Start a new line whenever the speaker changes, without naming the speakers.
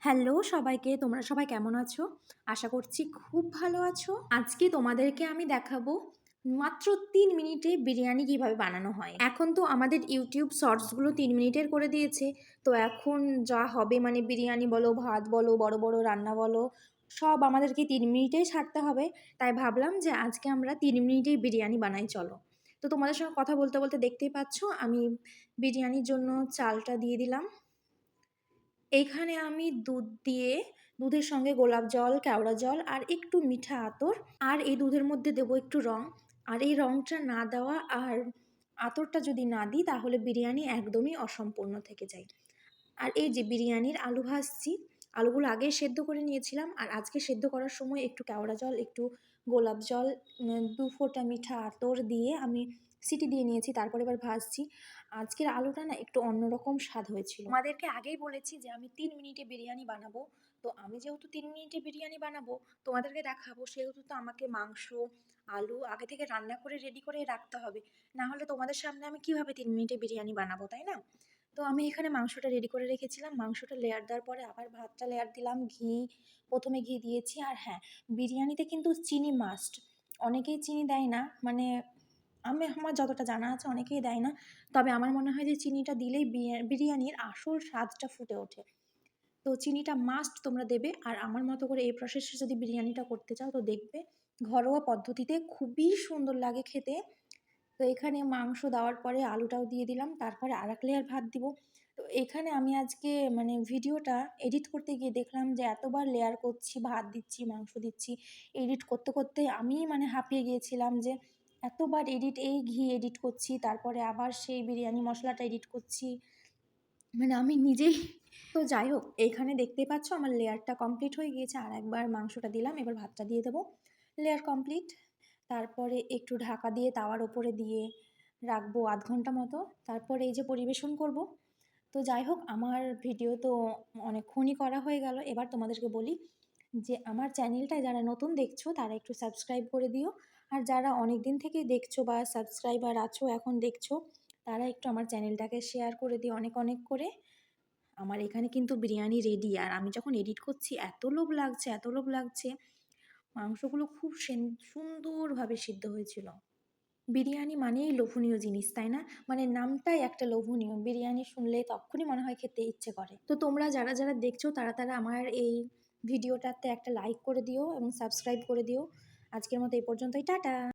Hello সবাইকে, তোমরা সবাই কেমন আছো? আশা করছি খুব ভালো আছো। আজকে তোমাদেরকে আমি দেখাবো মাত্র ৩ মিনিটে বিরিয়ানি কিভাবে বানানো হয়। এখন তো আমাদের ইউটিউব শর্টসগুলো ৩ মিনিটের করে দিয়েছে। তো এখন যা হবে মানে বিরিয়ানি বলো, ভাত বলো, বড় বড় রান্না বলো, সব আমাদেরকে ৩ মিনিটেই ছাড়তে হবে। তাই ভাবলাম যে আজকে আমরা ৩ মিনিটেই বিরিয়ানি বানাই চলো। তো তোমাদের সঙ্গে কথা বলতে বলতে দেখতেই পাচ্ছ আমি বিরিয়ানির জন্য চালটা দিয়ে দিলাম। এইখানে আমি দুধের সঙ্গে গোলাপ জল, কেওড়া জল আর একটু মিঠা আতর, আর এই দুধের মধ্যে দেবো একটু রং। আর এই রংটা না দেওয়া আর আতরটা যদি না দিই তাহলে বিরিয়ানি একদমই অসম্পূর্ণ থেকে যায়। আর এই যে বিরিয়ানির আলু ভাজছি, আলুগুলো আগে সেদ্ধ করে নিয়েছিলাম, আর আজকে সেদ্ধ করার সময় একটু কেওড়া জল, একটু গোলাপ জল, ২ ফোঁটা মিঠা আতর দিয়ে আমি সিটি দিয়ে নিয়েছি, তারপর এবার ভাজছি। আজকের আলুটা না একটু অন্যরকম স্বাদ হয়েছিল। আমাদেরকে আগেই বলেছি যে আমি ৩ মিনিটে বিরিয়ানি বানাবো। তো আমি যেহেতু ৩ মিনিটে বিরিয়ানি বানাবো, তোমাদেরকে দেখাবো, সেহেতু তো আমাকে মাংস, আলু আগে থেকে রান্না করে রেডি করে রাখতে হবে। না হলে তোমাদের সামনে আমি কিভাবে ৩ মিনিটে বিরিয়ানি বানাবো, তাই না? তো আমি এখানে মাংসটা রেডি করে রেখেছিলাম। মাংসটা লেয়ার দেওয়ার পরে আবার ভাতটা লেয়ার দিলাম। প্রথমে ঘি দিয়েছি। আর হ্যাঁ, বিরিয়ানিতে কিন্তু চিনি মাস্ট। অনেকেই চিনি দেয় না, মানে আমার যতটা জানা আছে অনেকেই দেয় না। তবে আমার মনে হয় যে চিনিটা দিলেই বিরিয়ানির আসল স্বাদটা ফুটে ওঠে। তো চিনিটা মাস্ট তোমরা দেবে। আর আমার মতো করে এই প্রসেসে যদি বিরিয়ানিটা করতে চাও তো দেখবে ঘরোয়া পদ্ধতিতে খুবই সুন্দর লাগে খেতে। তো এখানে মাংস দেওয়ার পরে আলুটাও দিয়ে দিলাম, তারপরে আরেক লেয়ার ভাত দিব। তো এখানে আমি আজকে মানে ভিডিওটা এডিট করতে গিয়ে দেখলাম যে এতবার লেয়ার করছি, ভাত দিচ্ছি, মাংস দিচ্ছি, এডিট করতে করতে আমি মানে হাঁপিয়ে গিয়েছিলাম যে এতবার এডিট, এই ঘি এডিট করছি, তারপরে আবার সেই বিরিয়ানি মশলাটা এডিট করছি, মানে আমি নিজেই। তো যাই হোক, এইখানে দেখতেই পাচ্ছ আমার লেয়ারটা কমপ্লিট হয়ে গিয়েছে। আর একবার মাংসটা দিলাম, এবার ভাতটা দিয়ে দেবো। Layer complete. তারপরে একটু ঢাকা দিয়ে তাওয়ার ওপরে দিয়ে রাখবো ০.৫ ঘন্টা মতো। তারপরে এই যে পরিবেশন করব। তো যাই হোক, আমার ভিডিও তো অনেকক্ষণই করা হয়ে গেল। এবার তোমাদেরকে বলি যে আমার চ্যানেলটায় যারা নতুন দেখছো তারা একটু সাবস্ক্রাইব করে দিও। আর যারা অনেক দিন থেকেই দেখছো বা সাবস্ক্রাইবার আছো, এখন দেখছো, তারা একটু আমার চ্যানেলটাকে শেয়ার করে দিও অনেক অনেক করে। আমার এখানে কিন্তু বিরিয়ানি রেডি। আর আমি যখন এডিট করছি এত লোভ লাগছে, এত লোভ লাগছে। মাংসগুলো খুব সুন্দরভাবে সিদ্ধ হয়েছিল। বিরিয়ানি মানেই লোভনীয় জিনিস, তাই না? মানে নামটাই একটা লোভনীয়। বিরিয়ানি শুনলে তখনই মনে হয় খেতে ইচ্ছে করে। তো তোমরা যারা যারা দেখছো তারা তারা আমার এই ভিডিওটাতে একটা লাইক করে দিও এবং সাবস্ক্রাইব করে দিও। আজকের মতো এই পর্যন্তই, টাটা।